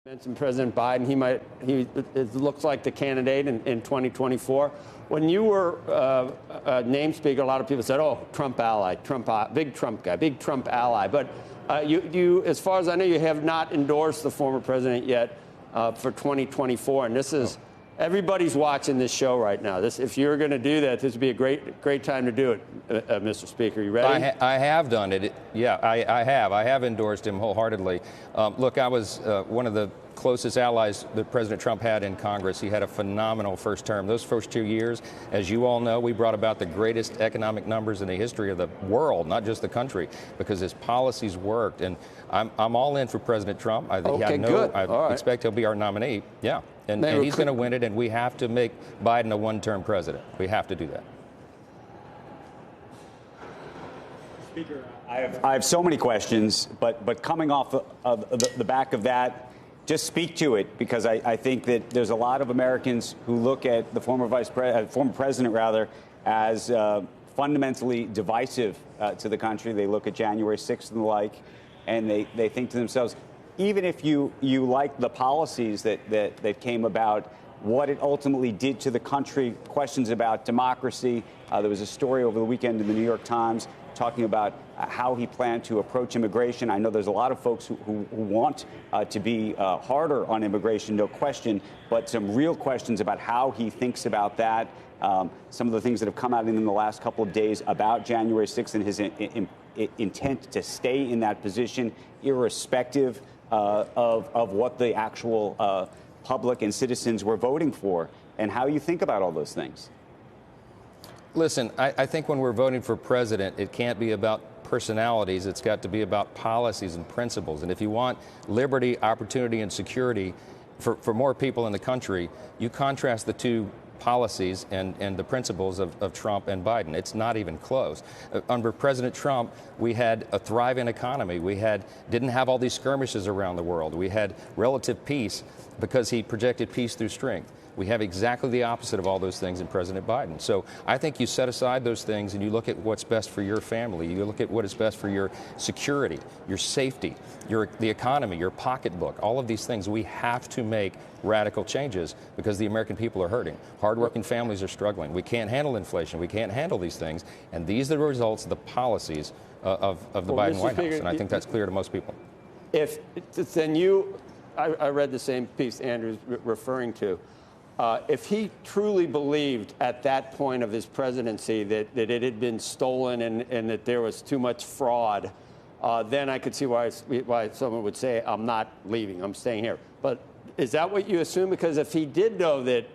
Mentioned President Biden. It looks like the candidate in 2024. When you were named speaker, a lot of people said, "Oh, Trump ally, big Trump guy, big Trump ally." But you, as far as I know, you have not endorsed the former president yet for 2024. And this is everybody's watching this show right now. If you're going to do that, this would be a great time to do it, Mr. Speaker. You ready? I have done it. Yeah, I have. I have endorsed him wholeheartedly. Look, I was one of the closest allies that President Trump had in Congress. He had a phenomenal first term. Those first 2 years, as you all know, we brought about the greatest economic numbers in the history of the world, not just the country, because his policies worked. And I'm all in for President Trump. I expect he'll be our nominee. Yeah. And he's going to win it, and we have to make Biden a one-term president. We have to do that. Speaker, I have so many questions, but coming off of the back of that, just speak to it, because I think that there's a lot of Americans who look at the former president as fundamentally divisive to the country. They look at January 6th and the like, and they think to themselves, even if you like the policies that came about, what it ultimately did to the country, questions about democracy. There was a story over the weekend in the New York Times talking about how he planned to approach immigration. I know there's a lot of folks who want to be harder on immigration, no question, but some real questions about how he thinks about that. Some of the things that have come out in the last couple of days about January 6th and his intent to stay in that position, irrespective of what the actual public and citizens were voting for, and how you think about all those things. Listen, I think when we're voting for president, it can't be about personalities. It's got to be about policies and principles. And if you want liberty, opportunity, and security for more people in the country, you contrast the two policies and the principles of Trump and Biden. It's not even close. Under President Trump, we had a thriving economy. We didn't have all these skirmishes around the world. We had relative peace because he projected peace through strength. We have exactly the opposite of all those things in President Biden. So I think you set aside those things and you look at what's best for your family. You look at what is best for your security, your safety, the economy, your pocketbook, all of these things. We have to make radical changes because the American people are hurting. Hardworking families are struggling. We can't handle inflation. We can't handle these things. And these are the results of the policies of the Biden White House. And I think that's clear to most people. I read the same piece Andrew's referring to. If he truly believed at that point of his presidency that it had been stolen and that there was too much fraud, then I could see why someone would say, I'm not leaving, I'm staying here. But is that what you assume? Because if he did know that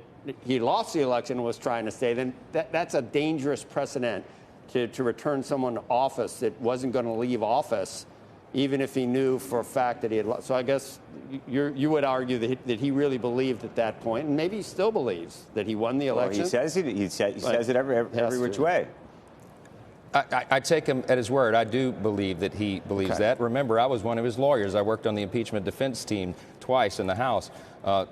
he lost the election and was trying to stay, then that's a dangerous precedent to return someone to office that wasn't going to leave office, even if he knew for a fact that he had lost. So I guess you would argue that he really believed at that point, and maybe he still believes that he won the election. Well, he says it every which way. I take him at his word. I do believe that he believes that. Remember, I was one of his lawyers. I worked on the impeachment defense team twice in the House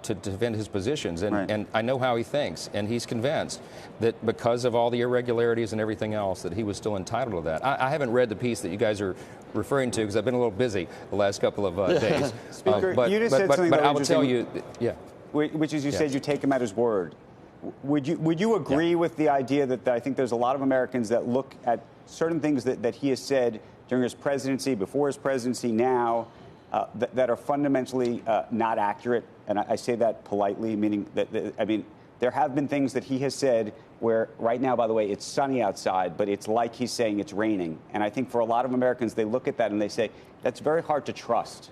to defend his positions, and I know how he thinks, and he's convinced that because of all the irregularities and everything else that he was still entitled to that. I haven't read the piece that you guys are referring to because I've been a little busy the last couple of days. Speaker, you just said something but I will tell you, which is you said you take him at his word. Would you agree with the idea that I think there's a lot of Americans that look at certain things that he has said during his presidency, before his presidency, now, that are fundamentally not accurate? And I say that politely, meaning that, there have been things that he has said where right now, by the way, it's sunny outside, but it's like he's saying it's raining. And I think for a lot of Americans, they look at that and they say, that's very hard to trust.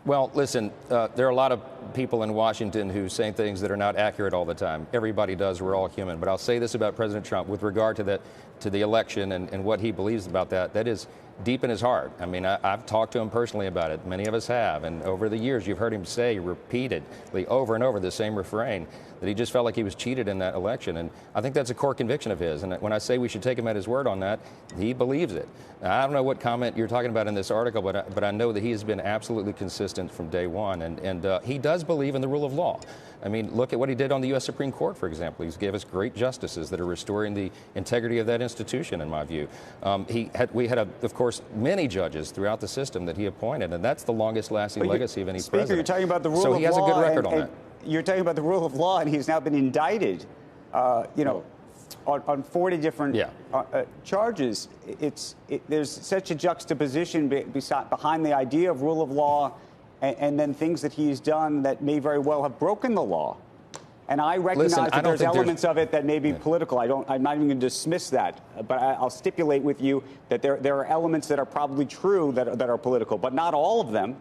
Well, listen, there are a lot of people in Washington who say things that are not accurate all the time. Everybody does. We're all human. But I'll say this about President Trump with regard to the election and what he believes about that. That is deep in his heart. I mean, I've talked to him personally about it. Many of us have. And over the years, you've heard him say repeatedly over and over the same refrain that he just felt like he was cheated in that election. And I think that's a core conviction of his. And when I say we should take him at his word on that, he believes it. Now, I don't know what comment you're talking about in this article, but I know that he has been absolutely consistent consistent from day one, and he does believe in the rule of law. I mean, look at what he did on the U.S. Supreme Court, for example. He gave us great justices that are restoring the integrity of that institution, in my view. We had, of course, many judges throughout the system that he appointed, and that's the longest-lasting legacy of any Speaker, president. You're talking about the rule so of law. he has a good record on and that. You're talking about the rule of law, and he's now been indicted, on 40 different charges. There's such a juxtaposition behind the idea of rule of law and then things that he's done that may very well have broken the law. And I recognize that there's elements of it that may be political. I'm not even going to dismiss that, but I'll stipulate with you that there are elements that are probably true that are political, but not all of them.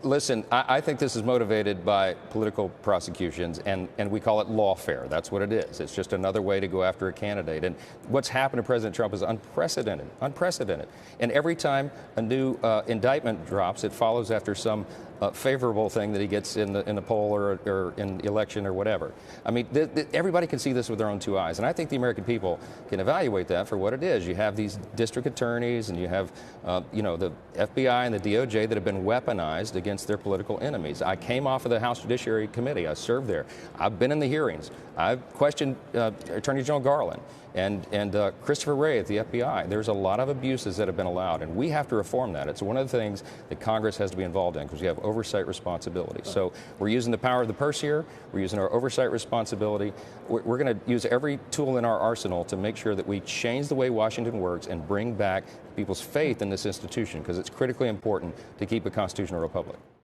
Listen, I think this is motivated by political prosecutions, and we call it lawfare. That's what it is. It's just another way to go after a candidate. And what's happened to President Trump is unprecedented, unprecedented. And every time a new indictment drops, it follows after some favorable thing that he gets in the poll or in the election or whatever. I mean, everybody can see this with their own two eyes, and I think the American people can evaluate that for what it is. You have these district attorneys, and you have, the FBI and the DOJ that have been weaponized against their political enemies. I came off of the House Judiciary Committee. I served there. I've been in the hearings. I've questioned Attorney General Garland and Christopher Wray at the FBI. There's a lot of abuses that have been allowed, and we have to reform that. It's one of the things that Congress has to be involved in because we have oversight responsibility. So we're using the power of the purse here. We're using our oversight responsibility. We're going to use every tool in our arsenal to make sure that we change the way Washington works and bring back people's faith in this institution because it's critically important to keep a constitutional republic.